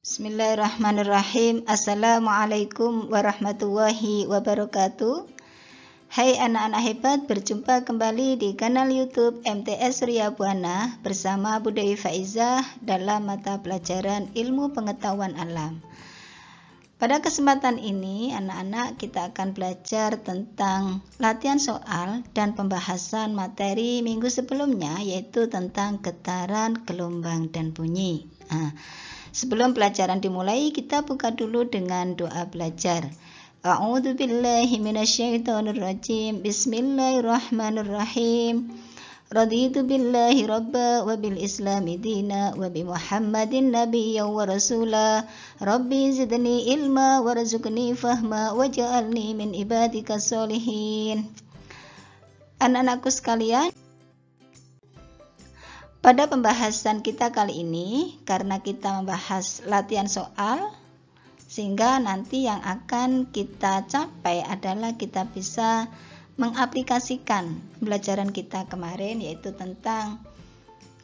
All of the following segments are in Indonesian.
Bismillahirrahmanirrahim. Assalamualaikum warahmatullahi wabarakatuh. Hai anak-anak hebat, berjumpa kembali di kanal YouTube MTS Surya Buana bersama Bu Dewi Faizah dalam mata pelajaran Ilmu Pengetahuan Alam. Pada kesempatan ini, anak-anak kita akan belajar tentang latihan soal dan pembahasan materi minggu sebelumnya, yaitu tentang getaran, gelombang, dan bunyi. Sebelum pelajaran dimulai, kita buka dulu dengan doa belajar. A'udzu billahi minasyaitonir rajim. Bismillahirrahmanirrahim. Raditu billahi rabba wa bil islami dina wa bi Muhammadin nabiyya wa rasula. Rabbi zidni ilma warzuqni fahma waj'alni min ibadikas sholihin. Anak-anakku sekalian, pada pembahasan kita kali ini, karena kita membahas latihan soal, sehingga nanti yang akan kita capai adalah kita bisa mengaplikasikan pembelajaran kita kemarin, yaitu tentang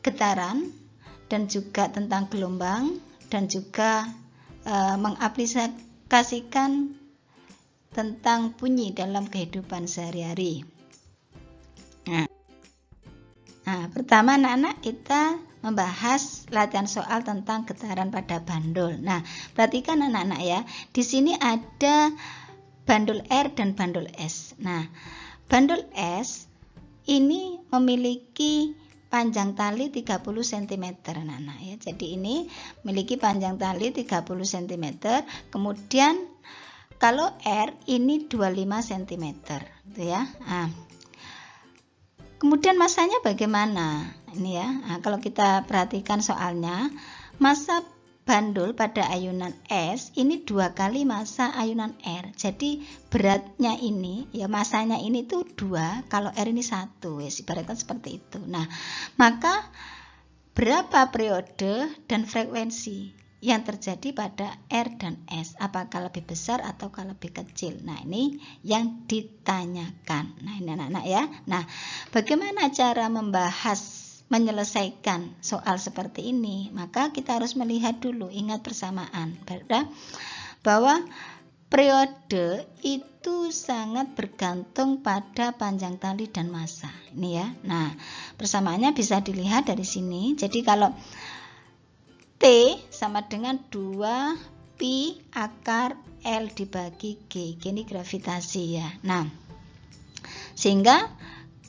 getaran dan juga tentang gelombang, dan juga mengaplikasikan tentang bunyi dalam kehidupan sehari-hari. Nah, pertama anak-anak kita membahas latihan soal tentang getaran pada bandul. Nah, perhatikan anak-anak ya. Di sini ada bandul R dan bandul S. Nah, bandul S ini memiliki panjang tali 30 cm anak-anak ya. Jadi ini memiliki panjang tali 30 cm. Kemudian kalau R ini 25 cm, gitu ya. Nah, kemudian masanya bagaimana? Ini ya. Nah, kalau kita perhatikan soalnya, massa bandul pada ayunan S ini 2 kali massa ayunan R. Jadi beratnya ini, ya massanya ini tuh 2, kalau R ini 1. Ya, ibaratkan seperti itu. Nah, maka berapa periode dan frekuensi yang terjadi pada R dan S, apakah lebih besar atau lebih kecil? Nah, ini yang ditanyakan. Nah, ini anak-anak ya. Nah, bagaimana cara menyelesaikan soal seperti ini? Maka kita harus melihat dulu, ingat persamaan, bahwa periode itu sangat bergantung pada panjang tali dan massa. Ini ya. Nah, persamaannya bisa dilihat dari sini. Jadi kalau T sama dengan 2 pi akar L dibagi G. Ini gravitasi ya. Nah, sehingga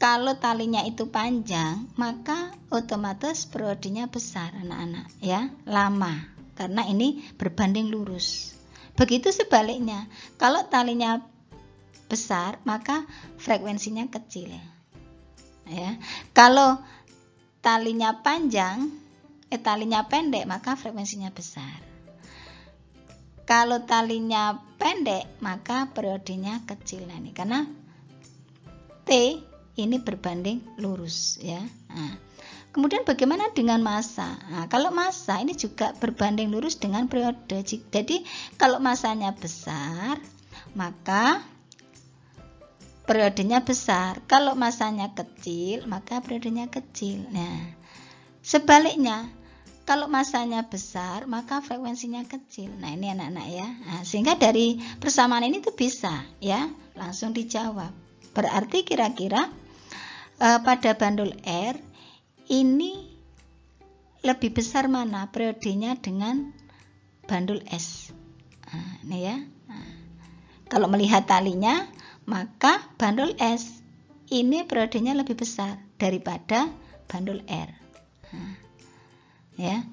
kalau talinya itu panjang, maka otomatis periodenya besar anak-anak ya, lama, karena ini berbanding lurus. Begitu sebaliknya, kalau talinya besar, maka frekuensinya kecil ya. Kalau talinya pendek, maka frekuensinya besar. Kalau talinya pendek, maka periodenya kecil. Nah, ini karena T ini berbanding lurus ya. Nah, kemudian bagaimana dengan massa? Nah, kalau massa ini juga berbanding lurus dengan periode. Jadi kalau massanya besar, maka periodenya besar. Kalau massanya kecil, maka periodenya kecil. Nah, sebaliknya, kalau massanya besar, maka frekuensinya kecil. Nah, ini anak-anak ya. Nah, sehingga dari persamaan ini tuh bisa ya, langsung dijawab. Berarti kira-kira pada bandul R ini lebih besar mana periodenya dengan bandul S? Nah, ini ya. Nah, kalau melihat talinya, maka bandul S ini periodenya lebih besar daripada bandul R. Nah, ya.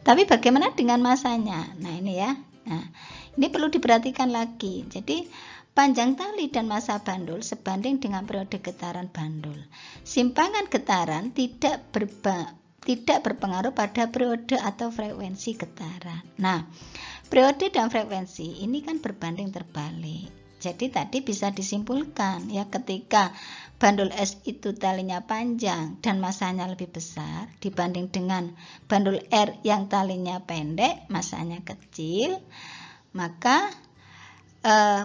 Tapi bagaimana dengan massanya? Nah, ini ya. Nah, ini perlu diperhatikan lagi. Jadi panjang tali dan massa bandul sebanding dengan periode getaran bandul. Simpangan getaran tidak berpengaruh pada periode atau frekuensi getaran. Nah, periode dan frekuensi ini kan berbanding terbalik. Jadi tadi bisa disimpulkan ya, ketika bandul S itu talinya panjang dan massanya lebih besar dibanding dengan bandul R yang talinya pendek, massanya kecil, maka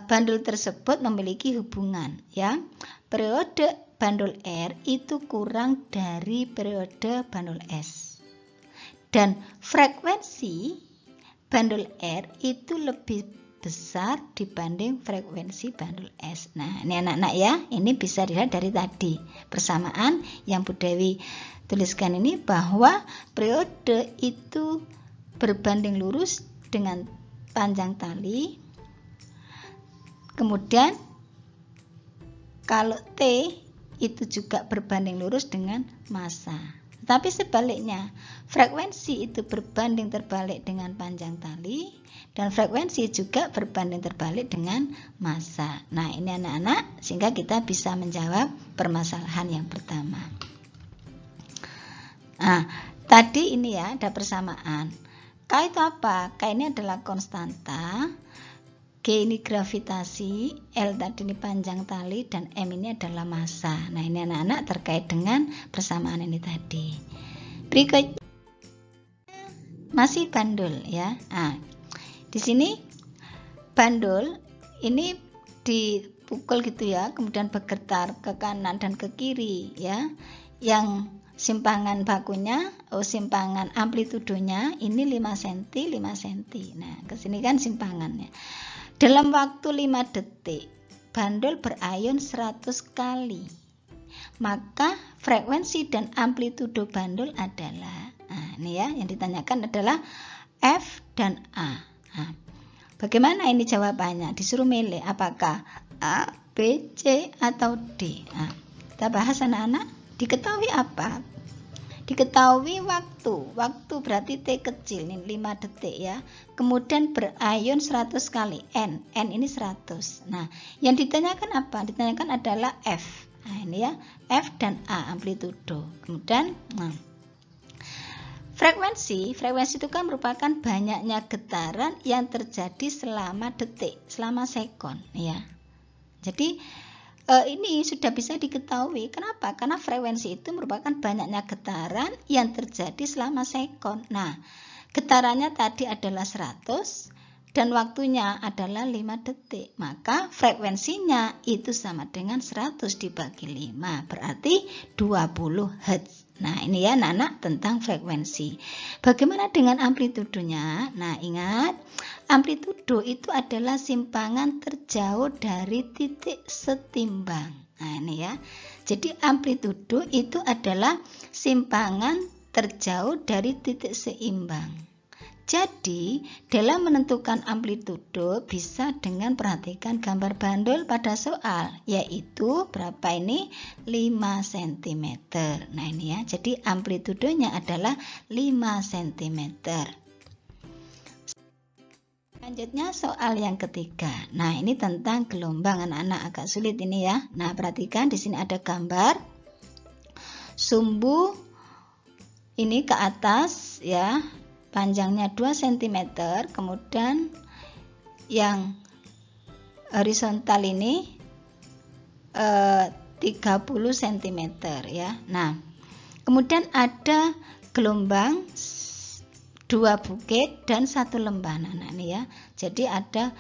bandul tersebut memiliki hubungan ya. Periode bandul R itu kurang dari periode bandul S. Dan frekuensi bandul R itu lebih besar dibanding frekuensi bandul S. Nah, ini anak-anak ya, ini bisa dilihat dari tadi persamaan yang Bu Dewi tuliskan ini, bahwa periode itu berbanding lurus dengan panjang tali. Kemudian kalau T itu juga berbanding lurus dengan massa. Tapi sebaliknya, frekuensi itu berbanding terbalik dengan panjang tali, dan frekuensi juga berbanding terbalik dengan massa. Nah, ini anak-anak, sehingga kita bisa menjawab permasalahan yang pertama. Nah, tadi ini ya ada persamaan. K itu apa? K ini adalah konstanta, G ini gravitasi, L tadi ini panjang tali, dan M ini adalah massa. Nah, ini anak-anak terkait dengan persamaan ini tadi. Berikutnya masih bandul ya. Nah, di sini bandul ini dipukul gitu ya, kemudian bergetar ke kanan dan ke kiri ya. Yang simpangan bakunya, simpangan amplitudonya ini 5 cm, 5 cm. Nah, ke sini kan simpangannya. Dalam waktu 5 detik, bandul berayun 100 kali. Maka frekuensi dan amplitudo bandul adalah, nah ini ya, yang ditanyakan adalah F dan A. Nah, bagaimana ini jawabannya? Disuruh milih apakah A, B, C, atau D. Nah, kita bahas anak-anak. Diketahui apa? Diketahui waktu berarti T kecil ini 5 detik ya. Kemudian berayun 100 kali N ini 100. Nah, yang ditanyakan apa? Ditanyakan adalah F. Nah, ini ya, F dan A amplitudo. Kemudian frekuensi itu kan merupakan banyaknya getaran yang terjadi selama detik, selama sekon ya. Jadi ini sudah bisa diketahui. Kenapa? Karena frekuensi itu merupakan banyaknya getaran yang terjadi selama sekon. Nah, getarannya tadi adalah 100 dan waktunya adalah 5 detik. Maka frekuensinya itu sama dengan 100 dibagi 5. Berarti 20 Hz. Nah, ini ya anak-anak tentang frekuensi. Bagaimana dengan amplitudonya? Nah, ingat, amplitudo itu adalah simpangan terjauh dari titik setimbang. Nah, ini ya. Jadi amplitudo itu adalah simpangan terjauh dari titik seimbang. Jadi, dalam menentukan amplitudo bisa dengan perhatikan gambar bandul pada soal, yaitu berapa ini? 5 cm. Nah, ini ya. Jadi amplitudonya adalah 5 cm. Selanjutnya soal yang ketiga. Nah, ini tentang gelombang, anak-anak agak sulit ini ya. Nah, perhatikan di sini ada gambar sumbu ini ke atas ya. Panjangnya 2 cm, kemudian yang horizontal ini 30 cm ya. Nah, kemudian ada gelombang 2 bukit dan 1 lembah. Nah, ini ya. Jadi ada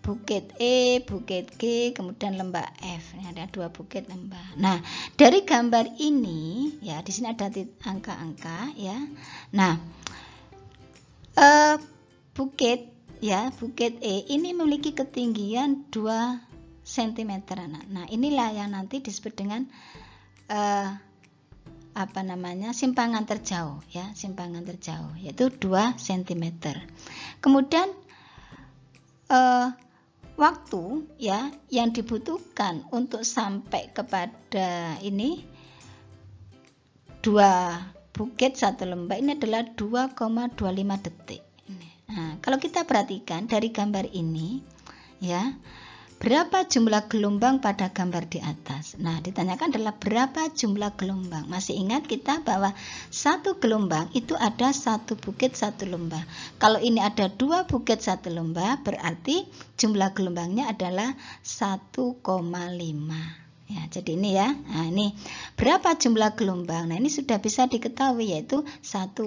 bukit E, bukit G, kemudian lembah F. Ini ada 2 bukit lembah. Nah, dari gambar ini ya, di sini ada angka-angka ya. Nah, bukit E ini memiliki ketinggian 2 cm anak. Nah, inilah yang nanti disebut dengan simpangan terjauh ya, simpangan terjauh yaitu 2 cm. Kemudian waktu ya yang dibutuhkan untuk sampai kepada ini 2 bukit 1 lembah ini adalah 2,25 detik. Nah, kalau kita perhatikan dari gambar ini ya, berapa jumlah gelombang pada gambar di atas? Nah, ditanyakan adalah berapa jumlah gelombang. Masih ingat kita bahwa satu gelombang itu ada 1 bukit 1 lembah. Kalau ini ada 2 bukit 1 lembah, berarti jumlah gelombangnya adalah 1,5. Ya, jadi ini ya. Nah, ini berapa jumlah gelombang? Nah, ini sudah bisa diketahui yaitu 1,5.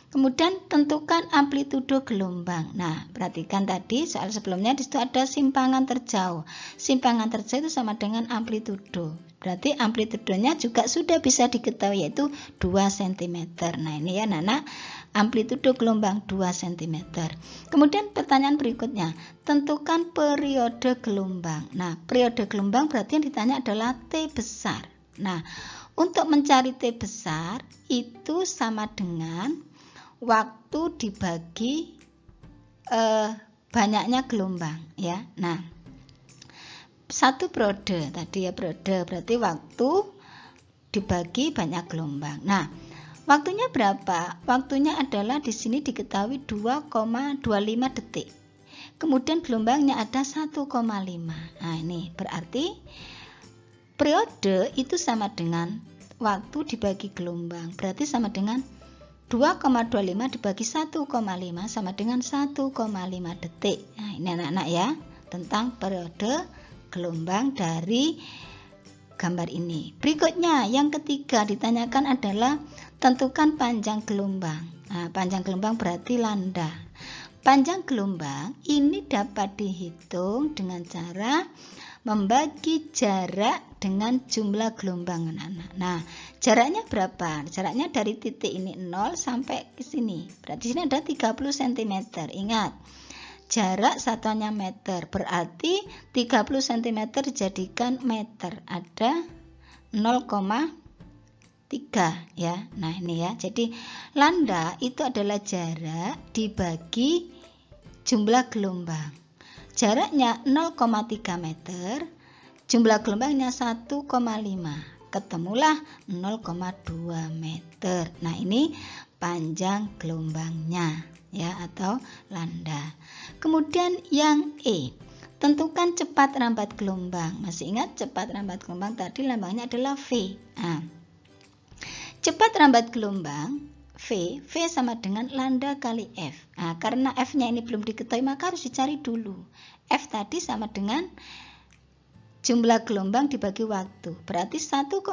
Kemudian tentukan amplitudo gelombang. Nah, perhatikan tadi soal sebelumnya di situ ada simpangan terjauh. Simpangan terjauh itu sama dengan amplitudo. Berarti amplitudonya juga sudah bisa diketahui yaitu 2 cm. Nah, ini ya Nana, amplitudo gelombang 2 cm. Kemudian pertanyaan berikutnya, tentukan periode gelombang. Nah, periode gelombang berarti yang ditanya adalah T besar. Nah, untuk mencari T besar itu sama dengan waktu dibagi banyaknya gelombang ya. Nah, satu periode tadi ya, periode berarti waktu dibagi banyak gelombang. Nah, waktunya berapa? Waktunya adalah di sini diketahui 2,25 detik. Kemudian gelombangnya ada 1,5. Nah, ini berarti periode itu sama dengan waktu dibagi gelombang. Berarti sama dengan 2,25 dibagi 1,5 sama dengan 1,5 detik. Nah, ini anak-anak ya, tentang periode gelombang dari gambar ini. Berikutnya, yang ketiga ditanyakan adalah tentukan panjang gelombang. Nah, panjang gelombang berarti lambda. Panjang gelombang ini dapat dihitung dengan cara membagi jarak dengan jumlah gelombang anak-anak. Nah, jaraknya berapa? Jaraknya dari titik ini 0 sampai ke sini. Berarti sini ada 30 cm. Ingat, jarak satuannya meter. Berarti 30 cm dijadikan meter. Ada 0,3 ya. Nah, ini ya. Jadi lambda itu adalah jarak dibagi jumlah gelombang. Jaraknya 0,3 meter, jumlah gelombangnya 1,5. Ketemulah 0,2 meter. Nah, ini panjang gelombangnya ya, atau lambda. Kemudian yang E, tentukan cepat rambat gelombang. Masih ingat cepat rambat gelombang tadi lambangnya adalah V. Nah, cepat rambat gelombang V sama dengan lambda kali F. Nah, karena F-nya ini belum diketahui maka harus dicari dulu. F tadi sama dengan jumlah gelombang dibagi waktu. Berarti 1,5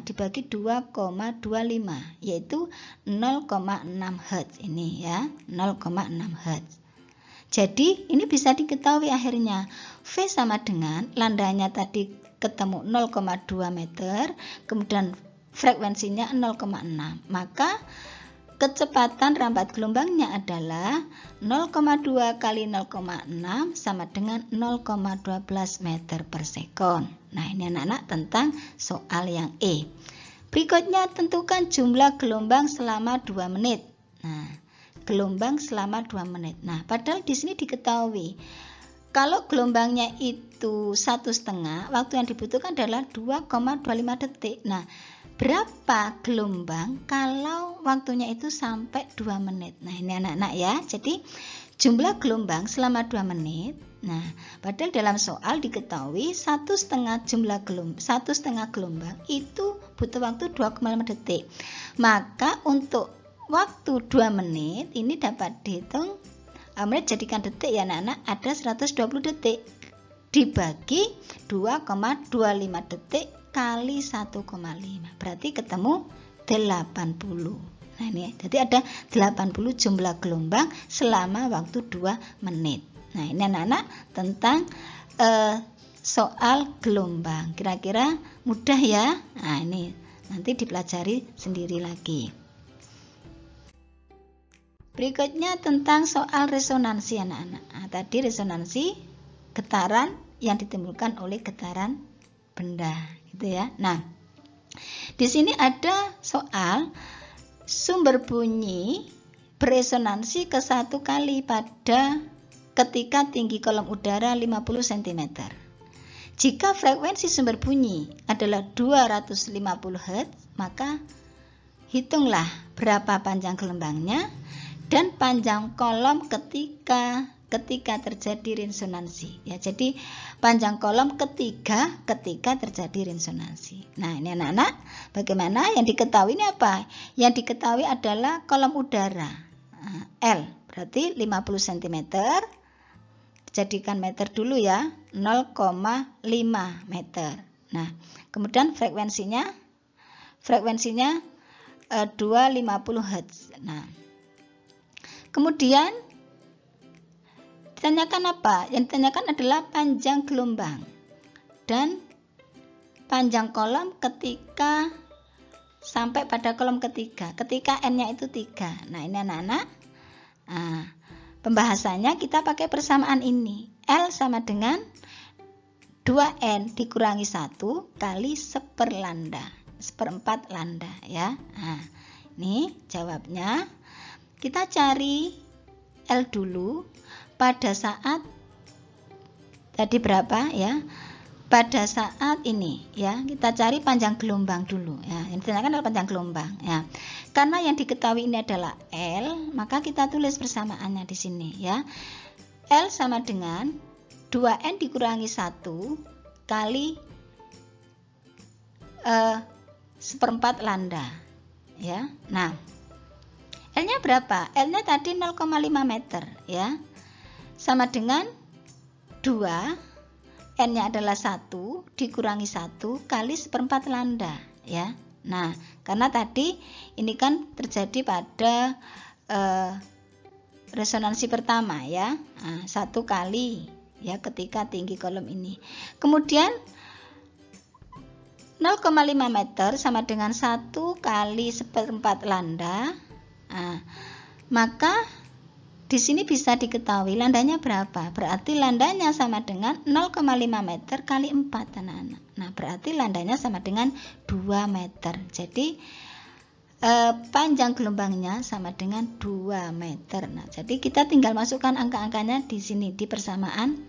dibagi 2,25 yaitu 0,6 Hz ini ya, 0,6 Hz. Jadi ini bisa diketahui akhirnya V sama dengan lambdanya tadi ketemu 0,2 meter, kemudian frekuensinya 0,6. Maka kecepatan rambat gelombangnya adalah 0,2 kali 0,6 sama dengan 0,12 meter per sekon. Nah, ini anak-anak tentang soal yang E. Berikutnya, tentukan jumlah gelombang selama 2 menit. Nah, gelombang selama 2 menit. Nah, padahal di sini diketahui kalau gelombangnya itu 1,5, waktu yang dibutuhkan adalah 2,25 detik. Nah, berapa gelombang kalau waktunya itu sampai 2 menit. Nah, ini anak-anak ya. Jadi jumlah gelombang selama 2 menit. Nah, padahal dalam soal diketahui 1,5 gelombang itu butuh waktu 2,5 detik. Maka untuk waktu 2 menit ini dapat dihitung menit jadikan detik ya anak-anak, ada 120 detik dibagi 2,25 detik kali 1,5 berarti ketemu 80. Nah, ini jadi ada 80 jumlah gelombang selama waktu 2 menit. Nah, ini anak-anak tentang soal gelombang. Kira-kira mudah ya. Nah, ini nanti dipelajari sendiri lagi. Berikutnya tentang soal resonansi anak-anak. Nah, tadi resonansi getaran yang ditimbulkan oleh getaran benda. Gitu ya. Nah, di sini ada soal sumber bunyi beresonansi ke 1 kali pada ketika tinggi kolom udara 50 cm. Jika frekuensi sumber bunyi adalah 250 Hz, maka hitunglah berapa panjang gelombangnya dan panjang kolom ketika terjadi resonansi ya. Jadi panjang kolom ketika terjadi resonansi. Nah, ini anak-anak, bagaimana yang diketahui ini apa? Yang diketahui adalah kolom udara L berarti 50 cm. Jadikan meter dulu ya, 0,5 meter. Nah, kemudian frekuensinya 250 Hz. Nah, kemudian ditanyakan apa? Yang ditanyakan adalah panjang gelombang dan panjang kolom ketika sampai pada kolom ketiga ketika n-nya itu 3. Nah, ini anak-anak. Nah, pembahasannya kita pakai persamaan ini. L sama dengan 2N dikurangi 1 kali 1/4 lambda ya. Nah, ini jawabnya. Kita cari L dulu pada saat tadi berapa ya? Pada saat ini ya, kita cari panjang gelombang dulu ya. Yang ditanyakan adalah panjang gelombang ya. Karena yang diketahui ini adalah L, maka kita tulis persamaannya di sini ya. L sama dengan 2N dikurangi 1 kali 1/4 lambda ya. Nah, L-nya berapa? L-nya tadi 0,5 meter ya. Sama dengan 2, N-nya adalah 1 dikurangi 1 kali 1/4 lambda ya. Nah, karena tadi ini kan terjadi pada resonansi pertama ya. Nah, 1 kali ya ketika tinggi kolom ini. Kemudian 0,5 meter sama dengan 1 kali 1/4 lambda. Nah, maka di sini bisa diketahui landanya berapa. Berarti landanya sama dengan 0,5 meter kali 4 anak-anak. Nah, berarti landanya sama dengan 2 meter. Jadi panjang gelombangnya sama dengan 2 meter. Nah, jadi kita tinggal masukkan angka-angkanya di sini di persamaan.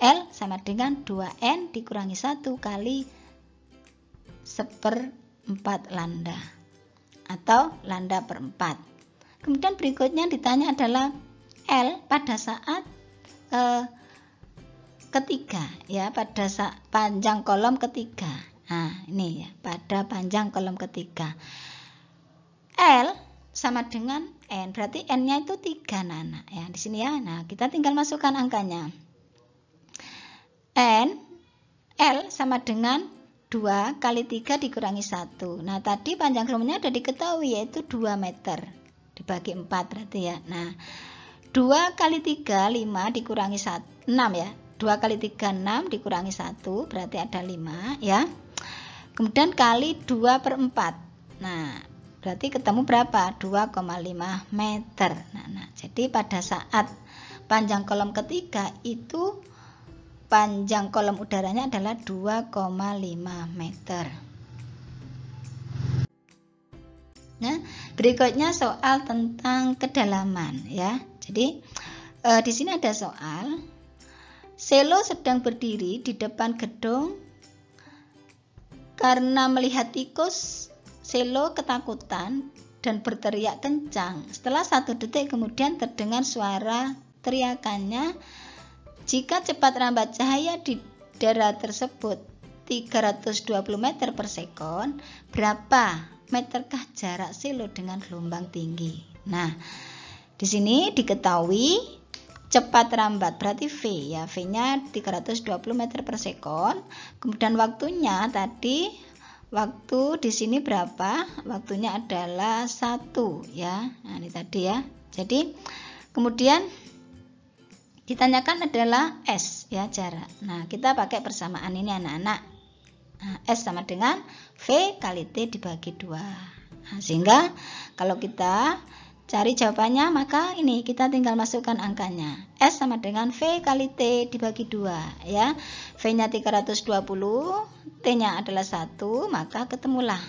L sama dengan 2N dikurangi 1 kali 1/4 lambda atau lambda per 4. Kemudian berikutnya ditanya adalah L pada saat ketiga ya, pada saat panjang kolom ketiga. Nah, ini ya, pada panjang kolom ketiga. L sama dengan N, berarti N-nya itu 3 anak ya di sini ya. Nah, kita tinggal masukkan angkanya. L sama dengan 2 kali 3 dikurangi 1. Nah, tadi panjang gelombangnya sudah diketahui yaitu 2 meter dibagi 4 berarti ya. Nah, 2 kali 3 5 dikurangi 6 ya. 2 kali 3 6 dikurangi 1 berarti ada 5 ya. Kemudian kali 2/4. Nah, berarti ketemu berapa? 2,5 meter. Nah, jadi pada saat panjang kolom ketiga itu panjang kolom udaranya adalah 2,5 meter. Nah, berikutnya soal tentang kedalaman ya. Jadi di sini ada soal. Selo sedang berdiri di depan gedung karena melihat tikus. Selo ketakutan dan berteriak kencang. Setelah 1 detik kemudian terdengar suara teriakannya. Jika cepat rambat cahaya di daerah tersebut 320 meter per sekon, berapa meterkah jarak selo dengan gelombang tinggi? Nah, di sini diketahui cepat rambat berarti V ya. V-nya 320 meter per sekon. Kemudian waktunya tadi, waktu di sini berapa? Waktunya adalah 1 ya. Nah, ini tadi ya. Jadi kemudian ditanyakan adalah S ya, jarak. Nah, kita pakai persamaan ini anak-anak. Nah, S sama dengan V kali T dibagi 2. Nah, sehingga kalau kita cari jawabannya maka ini kita tinggal masukkan angkanya. S sama dengan V kali T dibagi 2 ya. V-nya 320, T-nya adalah 1, maka ketemulah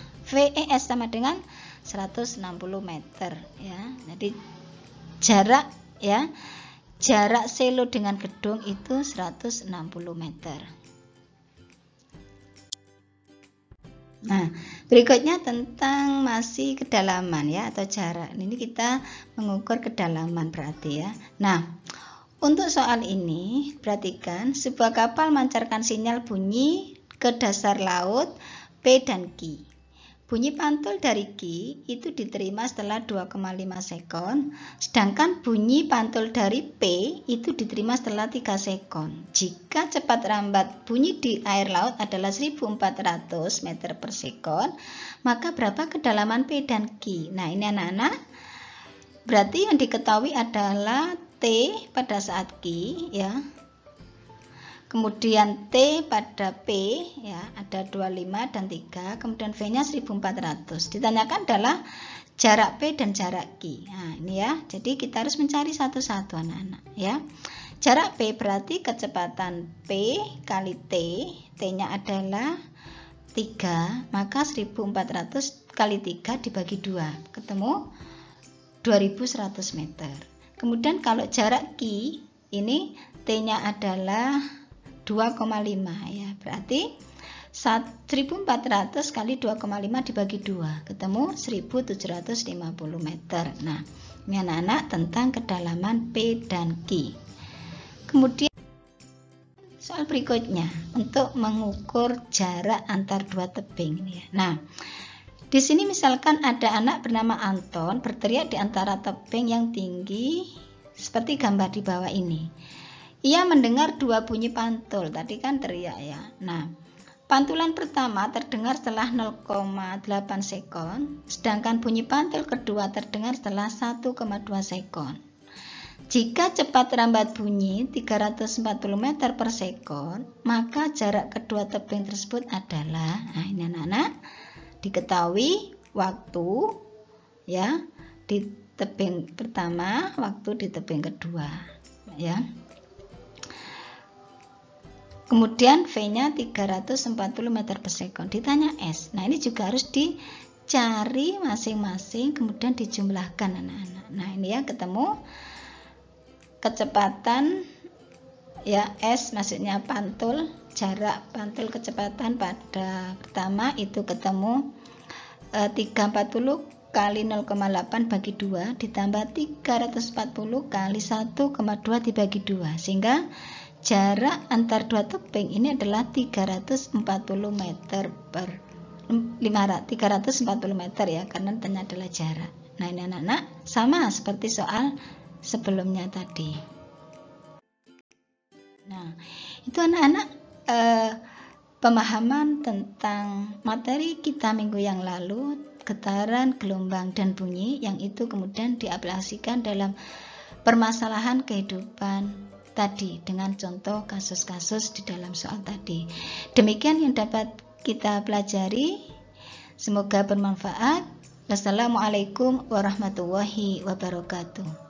S sama dengan 160 meter ya. Jadi jarak ya, jarak selo dengan gedung itu 160 meter. Nah, berikutnya tentang masih kedalaman ya atau jarak. Ini kita mengukur kedalaman berarti ya. Nah, untuk soal ini perhatikan, sebuah kapal memancarkan sinyal bunyi ke dasar laut P dan Q. Bunyi pantul dari Q itu diterima setelah 2,5 sekon, sedangkan bunyi pantul dari P itu diterima setelah 3 sekon. Jika cepat rambat bunyi di air laut adalah 1400 meter per sekon, maka berapa kedalaman P dan Q? Nah, ini anak-anak, berarti yang diketahui adalah T pada saat Q ya. Kemudian T pada P ya ada 25 dan 3, kemudian V-nya 1400. Ditanyakan adalah jarak P dan jarak Q. Nah, ini ya. Jadi kita harus mencari satu-satu anak-anak ya. Jarak P berarti kecepatan P kali T. T-nya adalah 3, maka 1400 kali 3 dibagi 2, ketemu 2100 meter. Kemudian kalau jarak Q ini T-nya adalah 2,5 ya, berarti 1400 kali 2,5 dibagi 2, ketemu 1750 meter. Nah, ini anak-anak tentang kedalaman P dan Q. Kemudian soal berikutnya untuk mengukur jarak antar dua tebing ya. Nah, di sini misalkan ada anak bernama Anton berteriak di antara tebing yang tinggi seperti gambar di bawah ini. Ia mendengar dua bunyi pantul, tadi kan teriak ya. Nah, pantulan pertama terdengar setelah 0,8 sekon, sedangkan bunyi pantul kedua terdengar setelah 1,2 sekon. Jika cepat rambat bunyi 340 meter per sekon, maka jarak kedua tebing tersebut adalah, nah ini anak-anak, diketahui waktu ya di tebing pertama, waktu di tebing kedua ya. Kemudian V-nya 340 meter per sekon. Ditanya S. Nah, ini juga harus dicari masing-masing, kemudian dijumlahkan anak-anak. Nah, ini ya ketemu kecepatan ya S, maksudnya pantul, jarak pantul kecepatan pada pertama itu ketemu 340 kali 0,8 bagi 2 ditambah 340 kali 1,2 dibagi 2, sehingga jarak antar dua tebing ini adalah 340 meter per 340 meter ya, karena tanya adalah jarak. Nah, ini anak-anak sama seperti soal sebelumnya tadi. Nah, itu anak-anak pemahaman tentang materi kita minggu yang lalu, getaran, gelombang, dan bunyi, yang itu kemudian diaplikasikan dalam permasalahan kehidupan tadi dengan contoh kasus-kasus di dalam soal tadi. Demikian yang dapat kita pelajari. Semoga bermanfaat. Wassalamualaikum warahmatullahi wabarakatuh.